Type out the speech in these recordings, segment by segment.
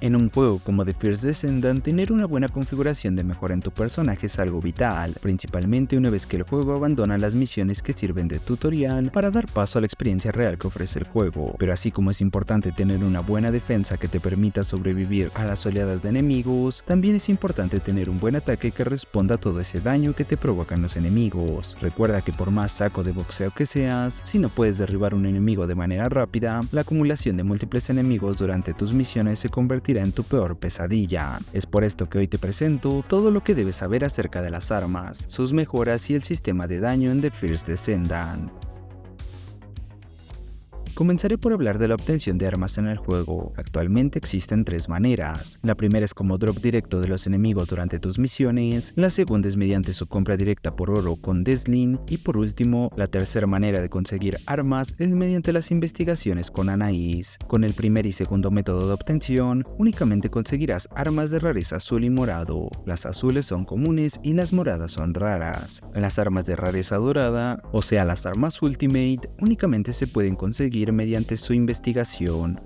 En un juego como The First Descendant, tener una buena configuración de mejora en tu personaje es algo vital, principalmente una vez que el juego abandona las misiones que sirven de tutorial para dar paso a la experiencia real que ofrece el juego. Pero así como es importante tener una buena defensa que te permita sobrevivir a las oleadas de enemigos, también es importante tener un buen ataque que responda a todo ese daño que te provocan los enemigos. Recuerda que por más saco de boxeo que seas, si no puedes derribar un enemigo de manera rápida, la acumulación de múltiples enemigos durante tus misiones se convertirá en tu peor pesadilla. Es por esto que hoy te presento todo lo que debes saber acerca de las armas, sus mejoras y el sistema de daño en The First Descendant. Comenzaré por hablar de la obtención de armas en el juego. Actualmente existen tres maneras. La primera es como drop directo de los enemigos durante tus misiones, la segunda es mediante su compra directa por oro con Deslin, y por último, la tercera manera de conseguir armas es mediante las investigaciones con Anais. Con el primer y segundo método de obtención, únicamente conseguirás armas de rareza azul y morado. Las azules son comunes y las moradas son raras. Las armas de rareza dorada, o sea las armas Ultimate, únicamente se pueden conseguir mediante su investigación.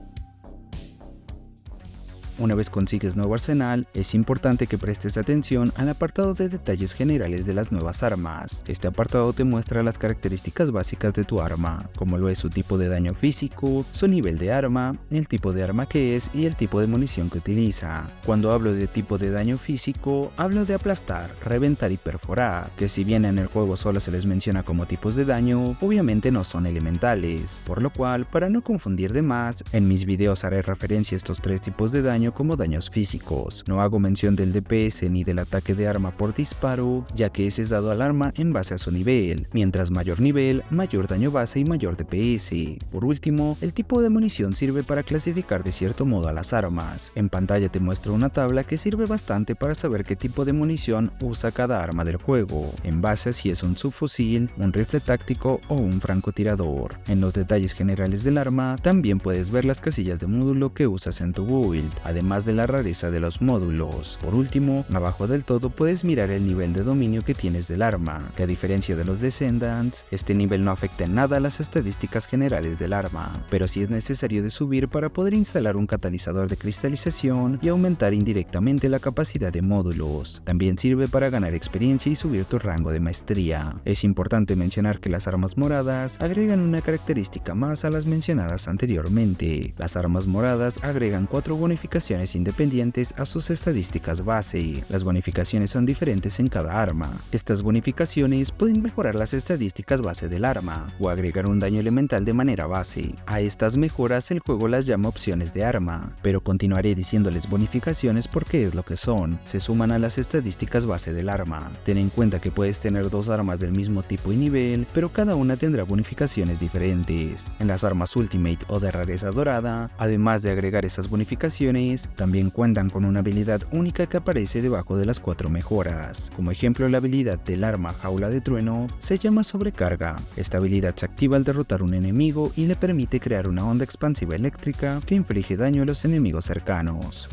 Una vez consigues nuevo arsenal, es importante que prestes atención al apartado de detalles generales de las nuevas armas. Este apartado te muestra las características básicas de tu arma, como lo es su tipo de daño físico, su nivel de arma, el tipo de arma que es y el tipo de munición que utiliza. Cuando hablo de tipo de daño físico, hablo de aplastar, reventar y perforar, que si bien en el juego solo se les menciona como tipos de daño, obviamente no son elementales, por lo cual, para no confundir de más, en mis videos haré referencia a estos tres tipos de daño como daños físicos. No hago mención del DPS ni del ataque de arma por disparo, ya que ese es dado al arma en base a su nivel. Mientras mayor nivel, mayor daño base y mayor DPS. Por último, el tipo de munición sirve para clasificar de cierto modo a las armas. En pantalla te muestro una tabla que sirve bastante para saber qué tipo de munición usa cada arma del juego, en base a si es un subfusil, un rifle táctico o un francotirador. En los detalles generales del arma, también puedes ver las casillas de módulo que usas en tu build, además de la rareza de los módulos. Por último, abajo del todo puedes mirar el nivel de dominio que tienes del arma, que a diferencia de los Descendants, este nivel no afecta en nada a las estadísticas generales del arma, pero sí es necesario de subir para poder instalar un catalizador de cristalización y aumentar indirectamente la capacidad de módulos. También sirve para ganar experiencia y subir tu rango de maestría. Es importante mencionar que las armas moradas agregan una característica más a las mencionadas anteriormente. Las armas moradas agregan 4 bonificaciones independientes a sus estadísticas base. Las bonificaciones son diferentes en cada arma. Estas bonificaciones pueden mejorar las estadísticas base del arma o agregar un daño elemental de manera base. A estas mejoras el juego las llama opciones de arma, pero continuaré diciéndoles bonificaciones porque es lo que son. Se suman a las estadísticas base del arma. Ten en cuenta que puedes tener dos armas del mismo tipo y nivel, pero cada una tendrá bonificaciones diferentes. En las armas Ultimate o de rareza dorada, además de agregar esas bonificaciones, también cuentan con una habilidad única que aparece debajo de las 4 mejoras. Como ejemplo, la habilidad del arma Jaula de Trueno se llama Sobrecarga. Esta habilidad se activa al derrotar un enemigo y le permite crear una onda expansiva eléctrica que inflige daño a los enemigos cercanos.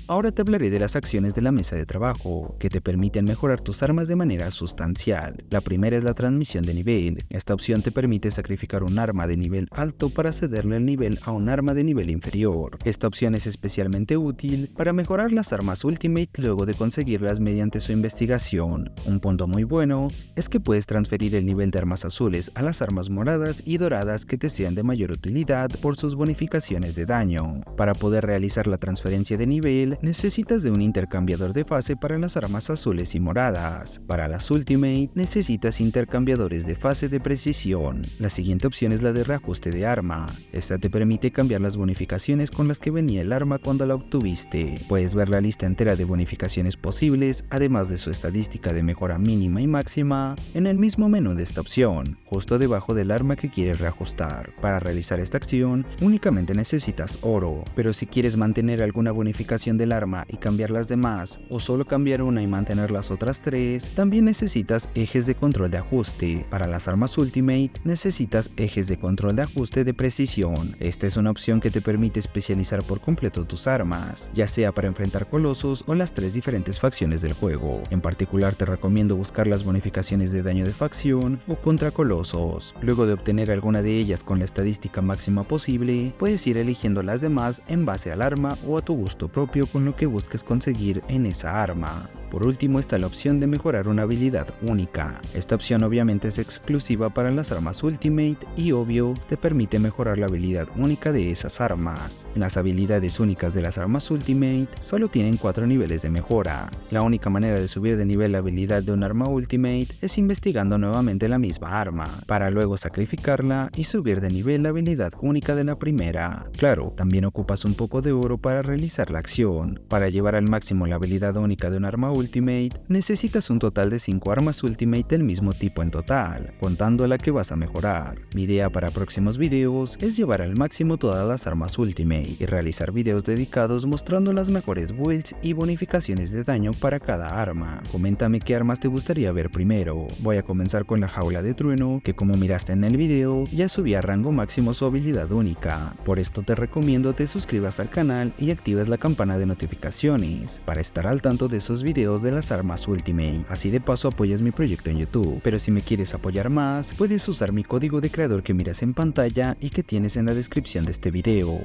Ahora te hablaré de las acciones de la mesa de trabajo, que te permiten mejorar tus armas de manera sustancial. La primera es la transmisión de nivel. Esta opción te permite sacrificar un arma de nivel alto para cederle el nivel a un arma de nivel inferior. Esta opción es especialmente útil para mejorar las armas Ultimate luego de conseguirlas mediante su investigación. Un punto muy bueno es que puedes transferir el nivel de armas azules a las armas moradas y doradas que te sean de mayor utilidad por sus bonificaciones de daño. Para poder realizar la transferencia de nivel, necesitas de un intercambiador de fase para las armas azules y moradas. Para las Ultimate, necesitas intercambiadores de fase de precisión. La siguiente opción es la de reajuste de arma. Esta te permite cambiar las bonificaciones con las que venía el arma cuando la obtuviste. Puedes ver la lista entera de bonificaciones posibles, además de su estadística de mejora mínima y máxima, en el mismo menú de esta opción, justo debajo del arma que quieres reajustar. Para realizar esta acción, únicamente necesitas oro, pero si quieres mantener alguna bonificación del del arma y cambiar las demás, o solo cambiar una y mantener las otras 3, también necesitas ejes de control de ajuste. Para las armas Ultimate necesitas ejes de control de ajuste de precisión. Esta es una opción que te permite especializar por completo tus armas, ya sea para enfrentar colosos o las 3 diferentes facciones del juego. En particular te recomiendo buscar las bonificaciones de daño de facción o contra colosos. Luego de obtener alguna de ellas con la estadística máxima posible, puedes ir eligiendo las demás en base al arma o a tu gusto propio con lo que busques conseguir en esa arma. Por último está la opción de mejorar una habilidad única. Esta opción obviamente es exclusiva para las armas Ultimate y obvio te permite mejorar la habilidad única de esas armas. Las habilidades únicas de las armas Ultimate solo tienen 4 niveles de mejora. La única manera de subir de nivel la habilidad de un arma Ultimate es investigando nuevamente la misma arma, para luego sacrificarla y subir de nivel la habilidad única de la primera. Claro, también ocupas un poco de oro para realizar la acción. Para llevar al máximo la habilidad única de un arma Ultimate, necesitas un total de 5 armas Ultimate del mismo tipo en total, contando la que vas a mejorar. Mi idea para próximos videos es llevar al máximo todas las armas Ultimate y realizar videos dedicados mostrando las mejores builds y bonificaciones de daño para cada arma. Coméntame qué armas te gustaría ver primero. Voy a comenzar con la jaula de trueno, que como miraste en el video, ya subí a rango máximo su habilidad única. Por esto te recomiendo te suscribas al canal y actives la campana de notificaciones para estar al tanto de esos videos de las armas Ultimate. Así de paso apoyas mi proyecto en YouTube. Pero si me quieres apoyar más, puedes usar mi código de creador que miras en pantalla y que tienes en la descripción de este video.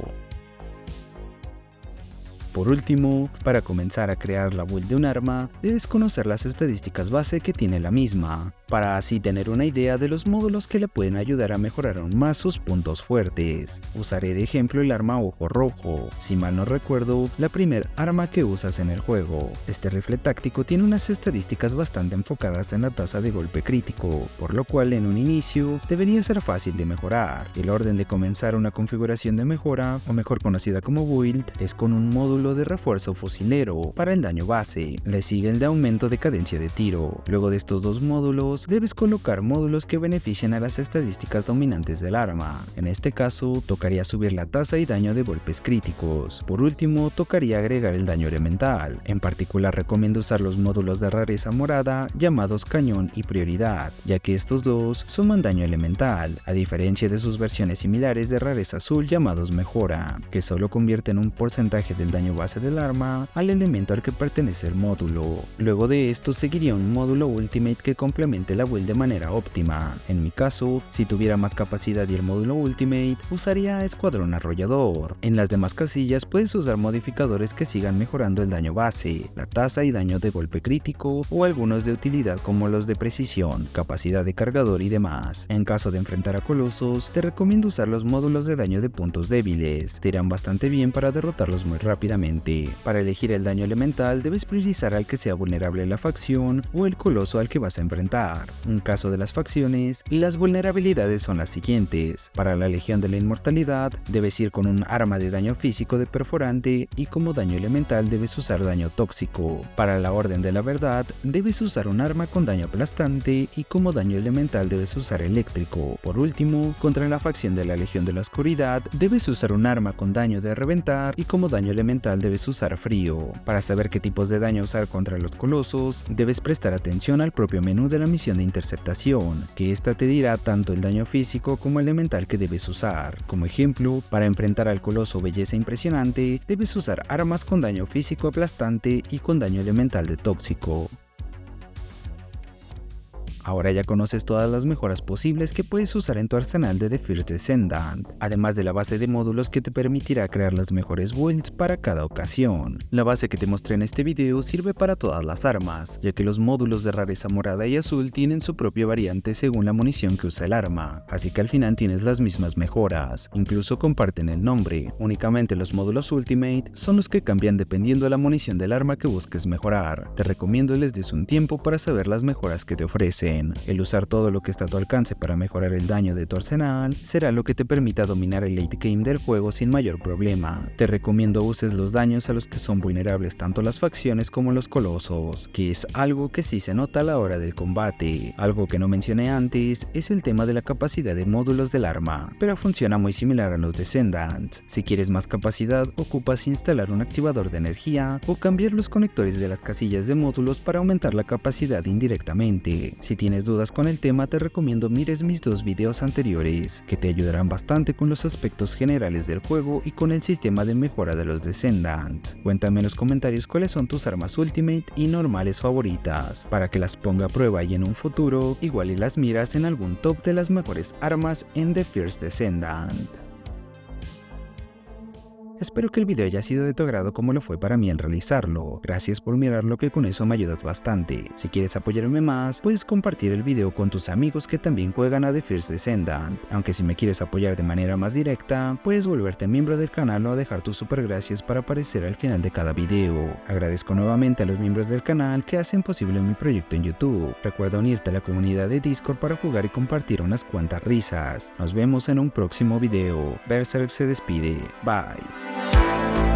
Por último, para comenzar a crear la build de un arma, debes conocer las estadísticas base que tiene la misma, para así tener una idea de los módulos que le pueden ayudar a mejorar aún más sus puntos fuertes. Usaré de ejemplo el arma Ojo Rojo, si mal no recuerdo, la primer arma que usas en el juego. Este rifle táctico tiene unas estadísticas bastante enfocadas en la tasa de golpe crítico, por lo cual en un inicio debería ser fácil de mejorar. El orden de comenzar una configuración de mejora, o mejor conocida como build, es con un módulo de refuerzo fusilero para el daño base. Le sigue el de aumento de cadencia de tiro. Luego de estos dos módulos, debes colocar módulos que beneficien a las estadísticas dominantes del arma. En este caso, tocaría subir la tasa y daño de golpes críticos. Por último, tocaría agregar el daño elemental. En particular, recomiendo usar los módulos de rareza morada llamados cañón y prioridad, ya que estos dos suman daño elemental, a diferencia de sus versiones similares de rareza azul llamados mejora, que solo convierten un porcentaje del daño base del arma al elemento al que pertenece el módulo. Luego de esto seguiría un módulo Ultimate que complemente la build de manera óptima. En mi caso, si tuviera más capacidad y el módulo Ultimate, usaría Escuadrón Arrollador. En las demás casillas puedes usar modificadores que sigan mejorando el daño base, la tasa y daño de golpe crítico, o algunos de utilidad como los de precisión, capacidad de cargador y demás. En caso de enfrentar a colosos, te recomiendo usar los módulos de daño de puntos débiles, te irán bastante bien para derrotarlos muy rápidamente. Para elegir el daño elemental debes priorizar al que sea vulnerable a la facción o el coloso al que vas a enfrentar. En caso de las facciones, las vulnerabilidades son las siguientes. Para la Legión de la Inmortalidad debes ir con un arma de daño físico de perforante y como daño elemental debes usar daño tóxico. Para la Orden de la Verdad debes usar un arma con daño aplastante y como daño elemental debes usar eléctrico. Por último, contra la facción de la Legión de la Oscuridad debes usar un arma con daño de reventar y como daño elemental debes usar frío. Para saber qué tipos de daño usar contra los colosos, debes prestar atención al propio menú de la misión de interceptación, que esta te dirá tanto el daño físico como elemental que debes usar. Como ejemplo, para enfrentar al coloso Belleza Impresionante, debes usar armas con daño físico aplastante y con daño elemental de tóxico. Ahora ya conoces todas las mejoras posibles que puedes usar en tu arsenal de The First Descendant, además de la base de módulos que te permitirá crear las mejores builds para cada ocasión. La base que te mostré en este video sirve para todas las armas, ya que los módulos de rareza morada y azul tienen su propia variante según la munición que usa el arma, así que al final tienes las mismas mejoras, incluso comparten el nombre. Únicamente los módulos Ultimate son los que cambian dependiendo de la munición del arma que busques mejorar. Te recomiendo les des un tiempo para saber las mejoras que te ofrecen. orden. El usar todo lo que está a tu alcance para mejorar el daño de tu arsenal será lo que te permita dominar el late game del juego sin mayor problema. Te recomiendo uses los daños a los que son vulnerables tanto las facciones como los colosos, que es algo que sí se nota a la hora del combate. Algo que no mencioné antes es el tema de la capacidad de módulos del arma, pero funciona muy similar a los Descendants. Si quieres más capacidad, ocupas instalar un activador de energía o cambiar los conectores de las casillas de módulos para aumentar la capacidad indirectamente. Si tienes dudas con el tema, te recomiendo mires mis dos videos anteriores, que te ayudarán bastante con los aspectos generales del juego y con el sistema de mejora de los Descendants. Cuéntame en los comentarios cuáles son tus armas Ultimate y normales favoritas, para que las ponga a prueba y en un futuro, igual y las miras en algún top de las mejores armas en The First Descendant. Espero que el video haya sido de tu agrado como lo fue para mí al realizarlo. Gracias por mirarlo, que con eso me ayudas bastante. Si quieres apoyarme más, puedes compartir el video con tus amigos que también juegan a The First Descendant. Aunque si me quieres apoyar de manera más directa, puedes volverte miembro del canal o dejar tus super gracias para aparecer al final de cada video. Agradezco nuevamente a los miembros del canal que hacen posible mi proyecto en YouTube. Recuerda unirte a la comunidad de Discord para jugar y compartir unas cuantas risas. Nos vemos en un próximo video. Berserk se despide. Bye.